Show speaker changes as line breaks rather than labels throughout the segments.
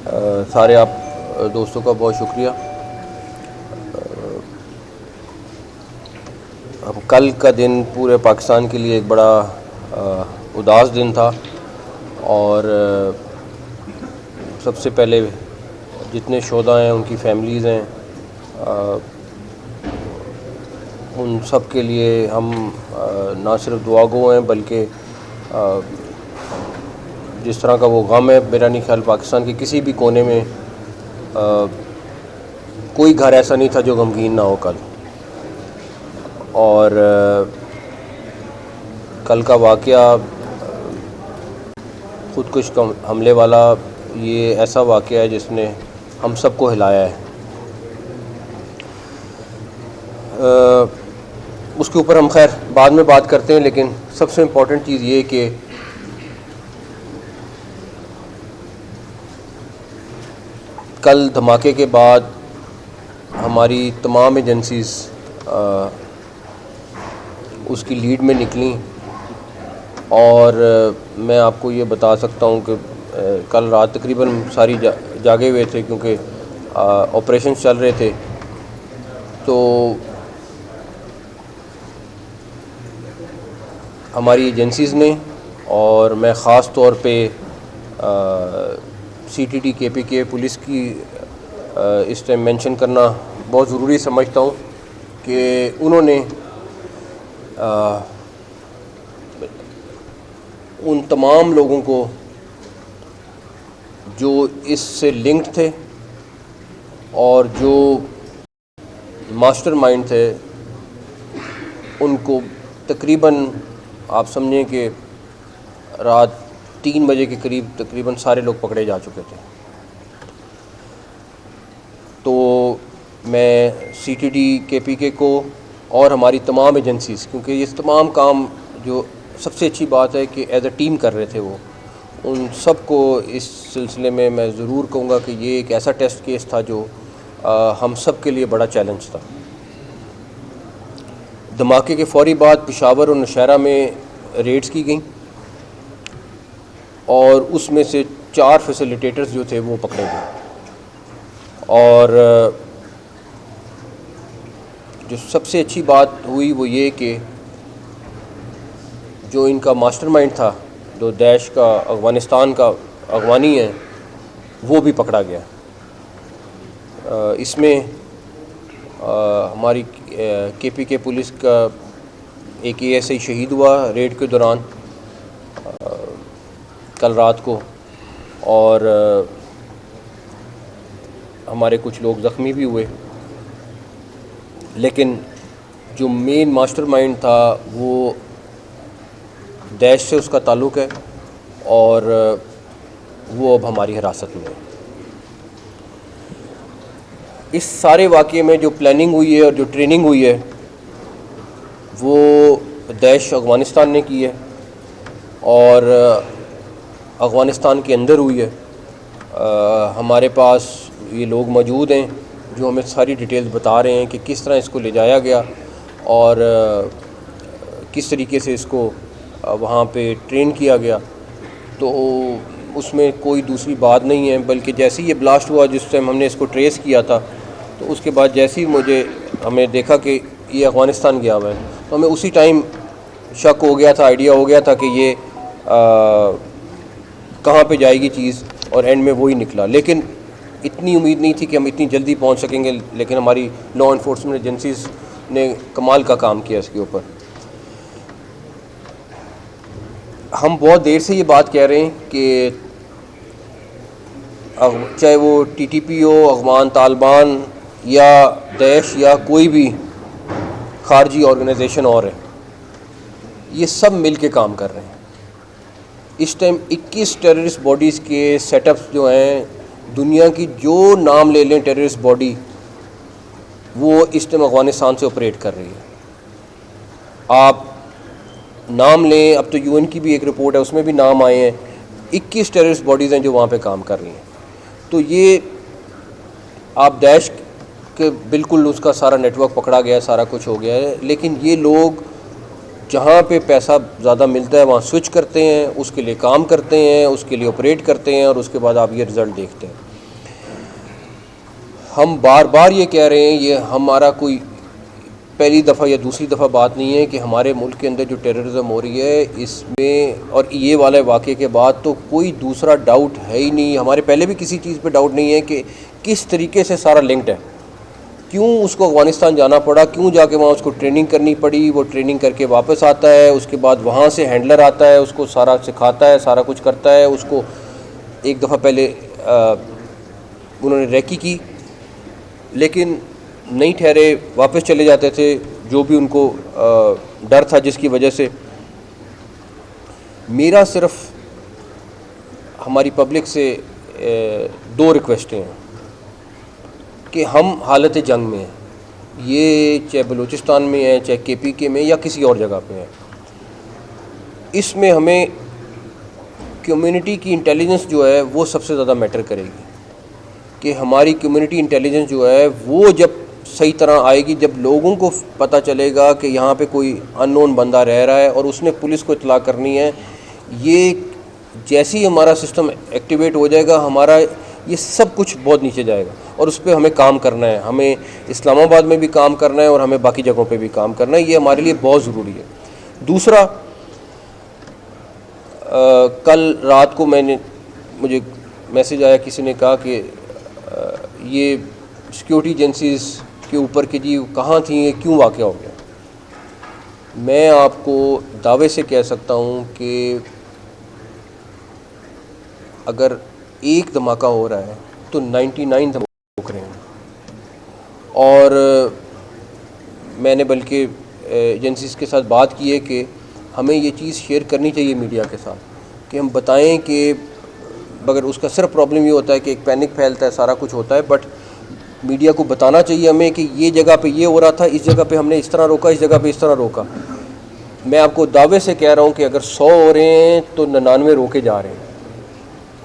सारे आप दोस्तों का बहुत शुक्रिया। अब कल का दिन पूरे पाकिस्तान के लिए एक बड़ा उदास दिन था और सबसे पहले जितने शोधा हैं उनकी फैमिलीज़ हैं, उन सब के लिए हम ना सिर्फ दुआगो हैं बल्कि जिस तरह का वो गम है, मेरा नहीं ख्याल पाकिस्तान के किसी भी कोने में कोई घर ऐसा नहीं था जो गमगीन ना हो कल। और कल का वाक़या ख़ुदकुश हमले वाला ये ऐसा वाक़या है जिसने हम सबको हिलाया है। उसके ऊपर हम खैर बाद में बात करते हैं, लेकिन सबसे इम्पॉर्टेंट चीज़ ये कि कल धमाके के बाद हमारी तमाम एजेंसीज़ उसकी लीड में निकली और मैं आपको ये बता सकता हूँ कि कल रात तकरीबन सारी जागे हुए थे क्योंकि ऑपरेशन चल रहे थे। तो हमारी एजेंसीज़ ने और मैं ख़ास तौर पे CTD KPK पुलिस की इस टाइम मेंशन करना बहुत ज़रूरी समझता हूँ कि उन्होंने उन तमाम लोगों को जो इससे लिंक्ड थे और जो मास्टरमाइंड थे, उनको तकरीबन आप समझें कि रात 3 बजे के करीब तकरीबन सारे लोग पकड़े जा चुके थे। तो मैं CTD KPK को और हमारी तमाम एजेंसीज़, क्योंकि ये तमाम काम जो सबसे अच्छी बात है कि एज अ टीम कर रहे थे वो, उन सब को इस सिलसिले में मैं ज़रूर कहूँगा कि ये एक ऐसा टेस्ट केस था जो हम सब के लिए बड़ा चैलेंज था। धमाके के फ़ौरी बाद पेशावर और नौशहरा में रेड्स की गई और उसमें से 4 फैसिलिटेटर्स जो थे वो पकड़े गए। और जो सबसे अच्छी बात हुई वो ये कि जो इनका मास्टरमाइंड था, जो दैश का अफ़गानिस्तान का अगवानी है, वो भी पकड़ा गया। इसमें हमारी KPK पुलिस का एक ASI शहीद हुआ रेड के दौरान कल रात को, और हमारे कुछ लोग ज़ख्मी भी हुए। लेकिन जो मेन मास्टरमाइंड था वो दैश से उसका ताल्लुक़ है और वो अब हमारी हिरासत में है। इस सारे वाक़ये में जो प्लानिंग हुई है और जो ट्रेनिंग हुई है वो दैश अफ़गानिस्तान ने की है और अफ़गानिस्तान के अंदर हुई है। हमारे पास ये लोग मौजूद हैं जो हमें सारी डिटेल्स बता रहे हैं कि किस तरह इसको ले जाया गया और किस तरीके से इसको वहाँ पे ट्रेन किया गया। तो उसमें कोई दूसरी बात नहीं है, बल्कि जैसे ही ये ब्लास्ट हुआ, जिस टाइम हमने इसको ट्रेस किया था, तो उसके बाद जैसे ही हमें देखा कि ये अफ़गानिस्तान गया हुआ है, तो हमें उसी टाइम शक हो गया था, आइडिया हो गया था कि ये कहाँ पे जाएगी चीज़, और एंड में वही निकला। लेकिन इतनी उम्मीद नहीं थी कि हम इतनी जल्दी पहुँच सकेंगे, लेकिन हमारी लॉ इन्फोर्समेंट एजेंसीज़ ने कमाल का काम किया इसके ऊपर। हम बहुत देर से ये बात कह रहे हैं कि चाहे वो TTP हो, अफ़गान तालिबान या दैश या कोई भी खारजी ऑर्गेनाइजेशन और है, ये सब मिल के काम कर रहे हैं। इस टाइम 21 टेररिस्ट बॉडीज़ के सेटअप्स जो हैं, दुनिया की जो नाम ले लें टेररिस्ट बॉडी, वो इस टाइम अफ़गानिस्तान से ऑपरेट कर रही है। आप नाम लें, अब तो UN की भी एक रिपोर्ट है, उसमें भी नाम आए हैं। 21 टेररिस्ट बॉडीज़ हैं जो वहाँ पे काम कर रही हैं। तो ये आप दैश के बिल्कुल उसका सारा नेटवर्क पकड़ा गया है, सारा कुछ हो गया है। लेकिन ये लोग जहाँ पे पैसा ज़्यादा मिलता है वहाँ स्विच करते हैं, उसके लिए काम करते हैं, उसके लिए ऑपरेट करते हैं, और उसके बाद आप ये रिज़ल्ट देखते हैं। हम बार बार ये कह रहे हैं, ये हमारा कोई पहली दफ़ा या दूसरी दफ़ा बात नहीं है कि हमारे मुल्क के अंदर जो टेररिज्म हो रही है इसमें, और ये वाले वाक़े के बाद तो कोई दूसरा डाउट है ही नहीं। हमारे पहले भी किसी चीज़ पे डाउट नहीं है कि किस तरीके से सारा लिंक्ड है। क्यों उसको अफ़गानिस्तान जाना पड़ा, क्यों जाके वहाँ उसको ट्रेनिंग करनी पड़ी, वो ट्रेनिंग करके वापस आता है, उसके बाद वहाँ से हैंडलर आता है, उसको सारा सिखाता है, सारा कुछ करता है। उसको एक दफ़ा पहले उन्होंने रैकी की, लेकिन नहीं ठहरे, वापस चले जाते थे, जो भी उनको डर था जिसकी वजह से। मेरा सिर्फ हमारी पब्लिक से दो रिक्वेस्टें हैं कि हम हालत जंग में हैं, ये चाहे बलूचिस्तान में है, चाहे KPK में या किसी और जगह पे है। इसमें हमें कम्युनिटी की इंटेलिजेंस जो है वो सबसे ज़्यादा मैटर करेगी कि हमारी कम्युनिटी इंटेलिजेंस जो है वो जब सही तरह आएगी, जब लोगों को पता चलेगा कि यहाँ पे कोई अननोन बंदा रह रहा है और उसने पुलिस को इत्तला करनी है, ये जैसे ही हमारा सिस्टम एक्टिवेट हो जाएगा, हमारा ये सब कुछ बहुत नीचे जाएगा और उस पर हमें काम करना है। हमें इस्लामाबाद में भी काम करना है और हमें बाकी जगहों पे भी काम करना है। ये हमारे लिए बहुत ज़रूरी है। दूसरा, कल रात को मुझे मैसेज आया, किसी ने कहा कि ये सिक्योरिटी एजेंसीज़ के ऊपर कि जी कहाँ थी, ये क्यों वाक़या हो गया। मैं आपको दावे से कह सकता हूँ कि अगर एक धमाका हो रहा है तो 99 धमाके हो रहे हैं। और मैंने बल्कि एजेंसीज़ के साथ बात की है कि हमें ये चीज़ शेयर करनी चाहिए मीडिया के साथ कि हम बताएं कि मगर उसका सिर्फ प्रॉब्लम ये होता है कि एक पैनिक फैलता है, सारा कुछ होता है, बट मीडिया को बताना चाहिए हमें कि ये जगह पे ये हो रहा था, इस जगह पे हमने इस तरह रोका, इस जगह पे इस तरह रोका। मैं आपको दावे से कह रहा हूँ कि अगर 100 हो रहे हैं तो 99 रोके जा रहे हैं।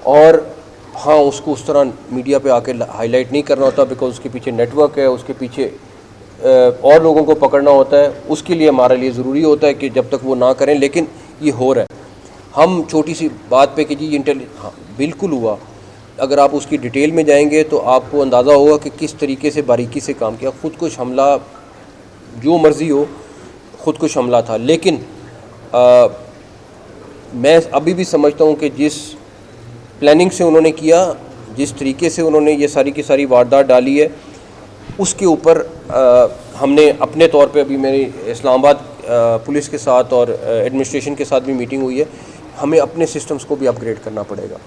और हाँ, उसको उस तरह मीडिया पे आके हाईलाइट नहीं करना होता, बिकॉज उसके पीछे नेटवर्क है, उसके पीछे और लोगों को पकड़ना होता है। उसके लिए हमारे लिए ज़रूरी होता है कि जब तक वो ना करें, लेकिन ये हो रहा है। हम छोटी सी बात पे कि जी हाँ बिल्कुल हुआ, अगर आप उसकी डिटेल में जाएंगे तो आपको अंदाज़ा होगा कि किस तरीके से बारीकी से काम किया। ख़ुदकुश हमला, जो मर्ज़ी हो, ख़ुदकुश हमला था। लेकिन मैं अभी भी समझता हूँ कि जिस प्लानिंग से उन्होंने किया, जिस तरीके से उन्होंने ये सारी की सारी वारदात डाली है, उसके ऊपर हमने अपने तौर पे, अभी मेरी इस्लामाबाद पुलिस के साथ और एडमिनिस्ट्रेशन के साथ भी मीटिंग हुई है, हमें अपने सिस्टम्स को भी अपग्रेड करना पड़ेगा।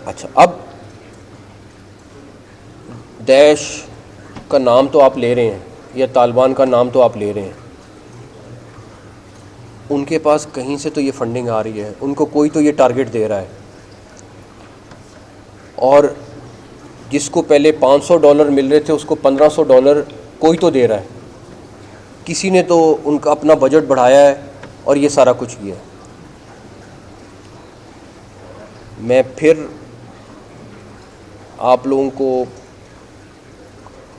अच्छा, अब दैश का नाम तो आप ले रहे हैं या तालिबान का नाम तो आप ले रहे हैं, उनके पास कहीं से तो ये फंडिंग आ रही है, उनको कोई तो ये टारगेट दे रहा है। और जिसको पहले $500 मिल रहे थे उसको $1500 कोई तो दे रहा है। किसी ने तो उनका अपना बजट बढ़ाया है और ये सारा कुछ किया है। मैं फिर आप लोगों को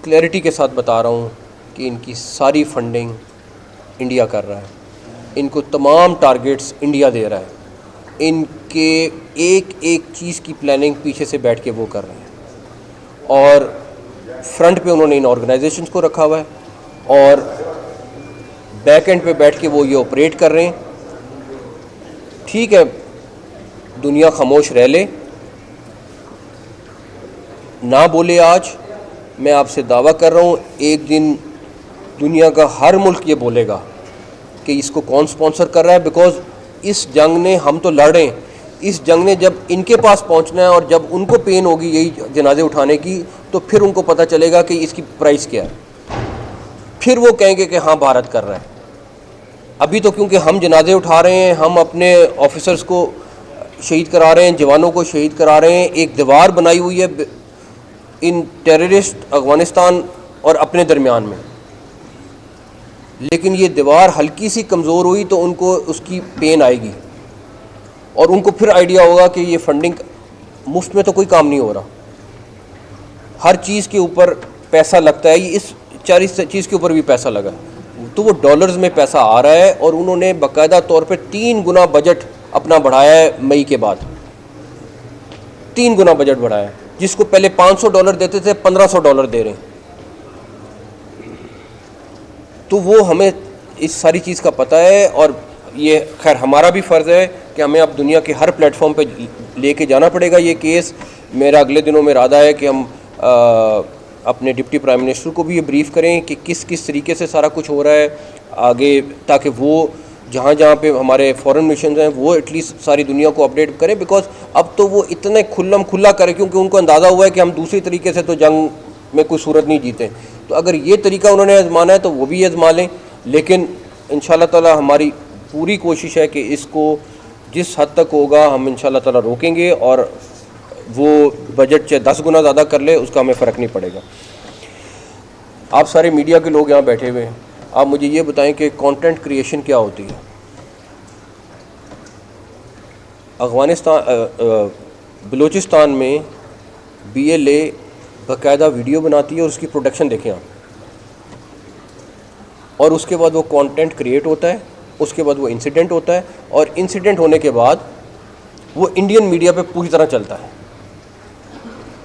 क्लैरिटी के साथ बता रहा हूँ कि इनकी सारी फंडिंग इंडिया कर रहा है, इनको तमाम टारगेट्स इंडिया दे रहा है, इनके एक एक चीज़ की प्लानिंग पीछे से बैठ के वो कर रहे हैं। और फ्रंट पे उन्होंने इन ऑर्गेनाइजेशंस को रखा हुआ है और बैक एंड पे बैठ के वो ये ऑपरेट कर रहे हैं। ठीक है, दुनिया खामोश रह ले, ना बोले आज, मैं आपसे दावा कर रहा हूँ एक दिन दुनिया का हर मुल्क ये बोलेगा कि इसको कौन स्पॉन्सर कर रहा है। बिकॉज इस जंग ने, हम तो लड़ रहे हैं, इस जंग ने जब इनके पास पहुंचना है और जब उनको पेन होगी यही जनाजे उठाने की, तो फिर उनको पता चलेगा कि इसकी प्राइस क्या है। फिर वो कहेंगे कि हाँ भारत कर रहा है। अभी तो क्योंकि हम जनाजे उठा रहे हैं, हम अपने ऑफिसर्स को शहीद करा रहे हैं, जवानों को शहीद करा रहे हैं, एक दीवार बनाई हुई है इन टेररिस्ट अफगानिस्तान और अपने दरमियान में। लेकिन ये दीवार हल्की सी कमज़ोर हुई तो उनको उसकी पेन आएगी और उनको फिर आइडिया होगा कि ये फंडिंग मुफ्त में तो कोई काम नहीं हो रहा, हर चीज़ के ऊपर पैसा लगता है, इस चीज़ के ऊपर भी पैसा लगा, तो वो डॉलर्स में पैसा आ रहा है। और उन्होंने बाकायदा तौर पे 3 गुना बजट अपना बढ़ाया है मई के बाद, 3 गुना बजट बढ़ाया है। जिसको पहले $500 देते थे $1500 दे रहे हैं। तो वो हमें इस सारी चीज़ का पता है, और ये खैर हमारा भी फ़र्ज़ है कि हमें अब दुनिया के हर प्लेटफॉर्म पे लेके जाना पड़ेगा ये केस। मेरा अगले दिनों में इरादा है कि हम अपने डिप्टी प्राइम मिनिस्टर को भी ये ब्रीफ़ करें कि किस किस तरीके से सारा कुछ हो रहा है आगे, ताकि वो जहाँ जहाँ पे हमारे फॉरेन मिशन हैं वो एटलीस्ट सारी दुनिया को अपडेट करें। बिकॉज अब तो वो इतने खुला करें, क्योंकि उनको अंदाज़ा हुआ है कि हम दूसरी तरीके से तो जंग में कोई सूरत नहीं जीते। तो अगर ये तरीका उन्होंने आजमाना है तो वो भी आजमा लें, लेकिन इंशाल्लाह ताला हमारी पूरी कोशिश है कि इसको जिस हद तक होगा हम इंशाल्लाह ताला रोकेंगे, और वो बजट चाहे 10 गुना ज़्यादा कर ले उसका हमें फ़र्क नहीं पड़ेगा। आप सारे मीडिया के लोग यहाँ बैठे हुए हैं, आप मुझे ये बताएं कि कंटेंट क्रिएशन क्या होती है। बलूचिस्तान में BLA बाकायदा वीडियो बनाती है और उसकी प्रोडक्शन देखें आप, और उसके बाद वो कंटेंट क्रिएट होता है, उसके बाद वो इंसिडेंट होता है, और इंसिडेंट होने के बाद वो इंडियन मीडिया पे पूरी तरह चलता है।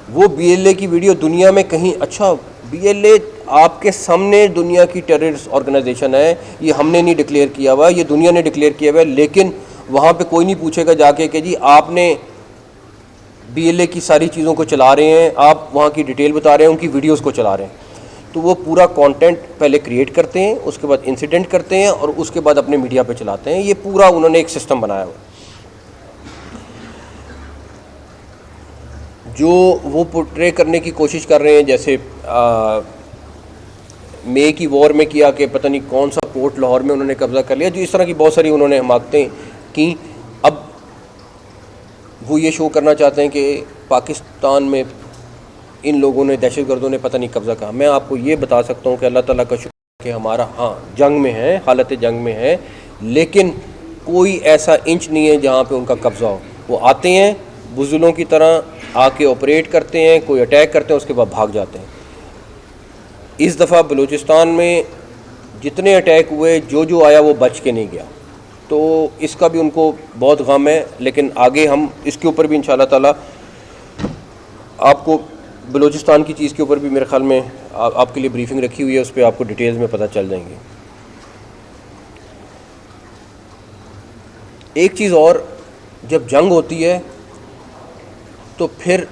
वो BLA की वीडियो दुनिया में कहीं, अच्छा BLA आपके सामने दुनिया की टेररिस्ट ऑर्गेनाइजेशन है, ये हमने नहीं डिक्लेयर किया हुआ, ये दुनिया ने डिक्लेयर किया हुआ है, लेकिन वहाँ पे कोई नहीं पूछेगा जाके कि जी आपने BLA की सारी चीज़ों को चला रहे हैं, आप वहाँ की डिटेल बता रहे हैं, उनकी वीडियोस को चला रहे हैं। तो वो पूरा कंटेंट पहले क्रिएट करते हैं, उसके बाद इंसिडेंट करते हैं, और उसके बाद अपने मीडिया पे चलाते हैं। ये पूरा उन्होंने एक सिस्टम बनाया हुआ है। जो वो पोर्ट्रे करने की कोशिश कर रहे हैं, जैसे मे की वॉर में किया कि पता नहीं कौन सा पोर्ट लाहौर में उन्होंने कब्ज़ा कर लिया, जो इस तरह की बहुत सारी उन्होंने हमाकतें की। अब वो ये शो करना चाहते हैं कि पाकिस्तान में इन लोगों ने, दहशतगर्दों ने पता नहीं कब्ज़ा कहा। मैं आपको ये बता सकता हूँ कि अल्लाह ताला का शुक्र कि हमारा, हाँ जंग में है, हालत जंग में है, लेकिन कोई ऐसा इंच नहीं है जहाँ पे उनका कब्ज़ा हो। वो आते हैं बुज़ुलों की तरह आके ऑपरेट करते हैं, कोई अटैक करते हैं, उसके बाद भाग जाते हैं। इस दफ़ा बलूचिस्तान में जितने अटैक हुए, जो आया वो बच के नहीं गया, तो इसका भी उनको बहुत गम है। लेकिन आगे हम इसके ऊपर भी इंशाल्लाह ताला आपको, बलूचिस्तान की चीज़ के ऊपर भी मेरे ख्याल में आपके लिए ब्रीफिंग रखी हुई है, उस पर आपको डिटेल्स में पता चल जाएंगे। एक चीज़ और, जब जंग होती है तो फिर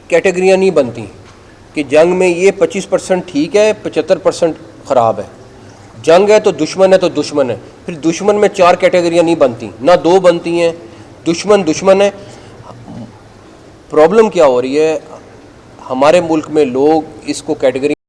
कैटेगरियाँ नहीं बनती कि जंग में ये 25% ठीक है, 75% ख़राब है। जंग है तो दुश्मन है, फिर दुश्मन में 4 कैटेगरियाँ नहीं बनती, ना 2 बनती हैं। दुश्मन है। प्रॉब्लम क्या हो रही है, हमारे मुल्क में लोग इसको कैटेगरी